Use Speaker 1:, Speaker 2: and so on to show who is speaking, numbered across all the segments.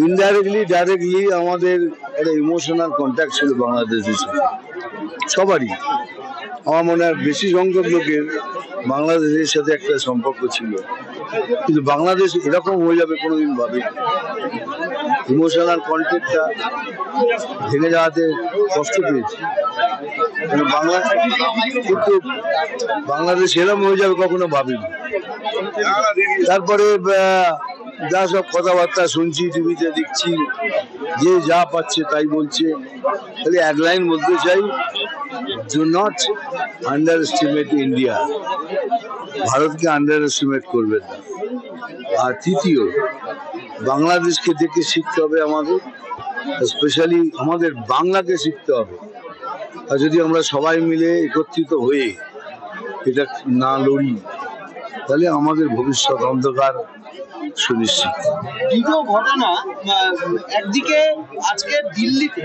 Speaker 1: Indirectly directly আমাদের একটা emotional contact ছিল বাংলাদেশের সাথে সবারই। আমার মনে হয় বেশি সংখ্যক লোকের বাংলাদেশের সাথে একটা সম্পর্ক ছিল, কিন্তু বাংলাদেশ এরকম হয়ে যাবে কোনোদিন ভাবে। ইমোশনাল কন্ট্যাক্টটা ভেঙে যাওয়াতে কষ্ট পেয়েছি। কিন্তু বাংলাদেশ এরকম হয়ে যাবে কখনো ভাবিনি। তারপরে যা সব কথাবার্তা শুনছি, টিভিতে দেখছি, যে যা পাচ্ছে তাই বলছে। তাহলে এক লাইন বলতে চাই, do not under estimate India. ভারতকে আন্ডার এস্টিমেট করবেন না। আর তৃতীয়, বাংলাদেশকে দেখে শিখতে হবে আমাদের, স্পেশালি আমাদের বাংলাকে শিখতে হবে। আর যদি আমরা সবাই মিলে একত্রিত হয়ে এটা না লড়ি, তাহলে আমাদের ভবিষ্যৎ অন্ধকার সুনিশ্চিত।
Speaker 2: দুটো ঘটনা, একদিকে আজকে দিল্লিতে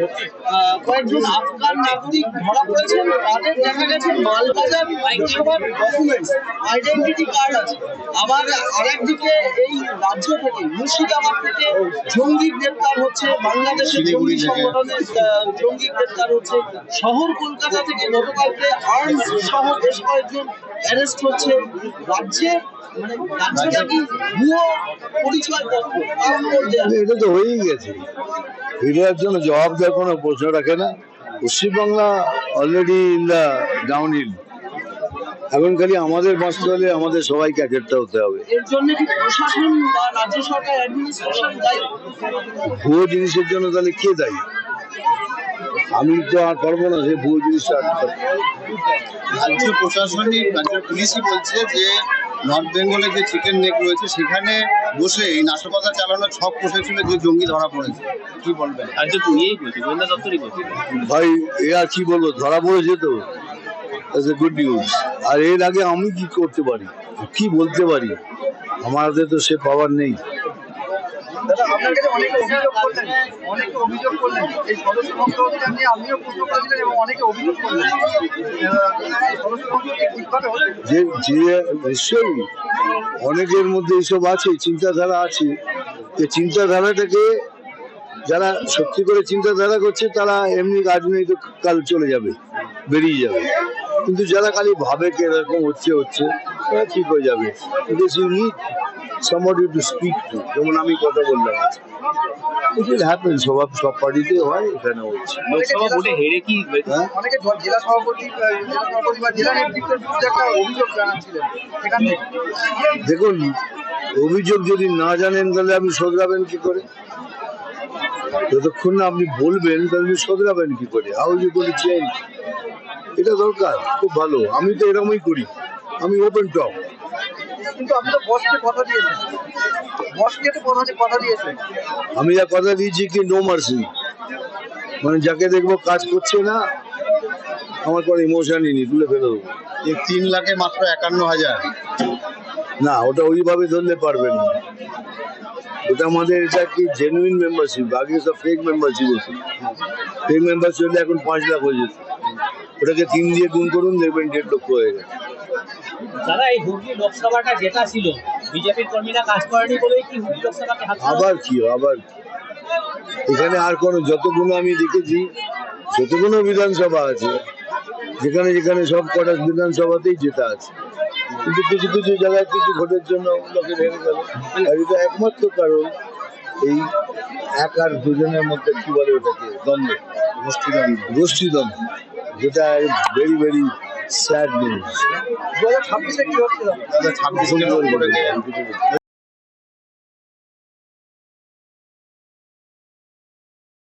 Speaker 2: কয়েকজন আফগান নাগরিক ধরা পড়েছেন, তাদের দেখা গেছে মালবাজার লোকসভার ডকুমেন্টস, আইডেন্টিটি কার্ড আছে। আবার আরেকদিকে এই রাজ্য থেকে, মুর্শিদাবাদ থেকে জঙ্গি গ্রেপ্তার হচ্ছে, বাংলাদেশের জঙ্গি সংগঠনের জঙ্গি গ্রেপ্তার হচ্ছে। শহর কলকাতা থেকে গতকালকে আর্মস সহ বেশ কয়েকজন অ্যারেস্ট হচ্ছে। রাজ্যটা কি ভুয়ো পরিচয়পত্র?
Speaker 1: এটা তো হয়েই গেছে, এটার জন্য জবাব দেওয়ার কোনো প্রশ্ন রাখে না। Paschimbangla already in the down hill. এখন খালি আমাদের বাঁচতে হলে আমাদের সবাইকে একটা হতে হবে।
Speaker 2: এর জন্য কি প্রশাসন বা রাজ্য সরকার অ্যাডমিনিস্ট্রেশন দায়ী?
Speaker 1: ভুয়ো জিনিসের জন্য তাহলে কে দায়ী? আমি তো আর পারবো না যে ভুয়ো জিনিসটা।
Speaker 3: রাজ্য প্রশাসনিক, রাজ্য পুলিশই বলছে যে নর্থ বেঙ্গলে যে চিকেন নেক রয়েছে সেখানে বসে এই নাশকতা চালানোর ছক কষেছিল, যে জঙ্গি ধরা পড়েছে। কি বলবেন?
Speaker 2: রাজ্য পুলিশই বলছে, গোয়েন্দা দপ্তরই বলছে।
Speaker 1: ভাই এ আর কি বলবো, ধরা পড়েছে তো, গুড নিউজ। আর এর আগে আমি কি করতে পারি, কি বলতে পারি? আমাদের তো সে পাওয়ার নেই। নিশ্চয়ই অনেকের মধ্যে এইসব আছে, চিন্তাধারা আছে। যে চিন্তাধারাটাকে যারা সত্যি করে চিন্তাধারা করছে তারা এমনি রাজনৈতিক কাল চলে যাবে, বেরিয়ে যাবে। কিন্তু যারা খালি ভাবে কে এরকম হচ্ছে তারা ঠিক হয়ে যাবে। somebody to speak to, যেমন আমি কথা বললাম, it will happen, সব পার্টিতে হয়, এখানে হচ্ছে।
Speaker 2: লোকসভা ভোটে হেরে কি
Speaker 4: অনেকে জেলা সভাপতি বা জেলা নেতৃত্বের বিরুদ্ধে একটা অভিযোগ জানাচ্ছিলেন এখান থেকে।
Speaker 1: দেখুন, অভিযোগ যদি না জানেন তাহলে আপনি শোধরাবেন কি করে? যতক্ষণ না আপনি বলবেন তাহলে শোধরাবেন কি করে? How you going to change? এটা দরকার, খুব ভালো। আমি তো এরকমই করি, আমি ওপেন টক।
Speaker 4: কিন্তু আপনি তো বসকে কথা দিয়েছেন,
Speaker 1: আমি যা কথা দিয়েছি কি নো মার্সি, মানে যাকে দেখবো কাজ করছে না আমার কোনো ইমোশনই নেই, তুলে ফেলে দেবো।
Speaker 3: এই 3 লাখে মাত্র 51,000
Speaker 1: না, ওটা ওইভাবে ধরলে পারবেন না। ওটা আমাদের এটা কি জেনুইন মেম্বারশিপ, আগে সব ফেক মেম্বারশিপ হতো। ফেক মেম্বারশিপ হলে এখন 5 লাখ হয়ে যেত। ওটাকে 3 দিয়ে গুণ করুন, দেখবেন 1.5 লক্ষ হয়ে গেছে।
Speaker 2: যারা এই হুগলি লোকসভাটা যেটা ছিল, বিজেপির কর্মীরা কাজ করেনি বলেই কি হুগলি লোকসভাকে
Speaker 1: আবার কি এখানে আর কোনো, যতগুলো আমি দেখেছি, যতগুলো বিধানসভা আছে, যেখানে যেখানে সব কটা বিধানসভাতেই যেটা আছে, কিন্তু কিছু কিছু জায়গায় কিছু ভোটের জন্য লোকে হেরে গেল। আর এটা একমাত্র কারণ এই এক আর দুজনের মধ্যে কি বলে ওটাকে, দ্বন্দ্ব, গোষ্ঠীদ্বন্দ্ব, যেটা ভেরি ভেরি স্যাড নিউজ।
Speaker 4: 2026-এ কি হচ্ছে?
Speaker 3: 2026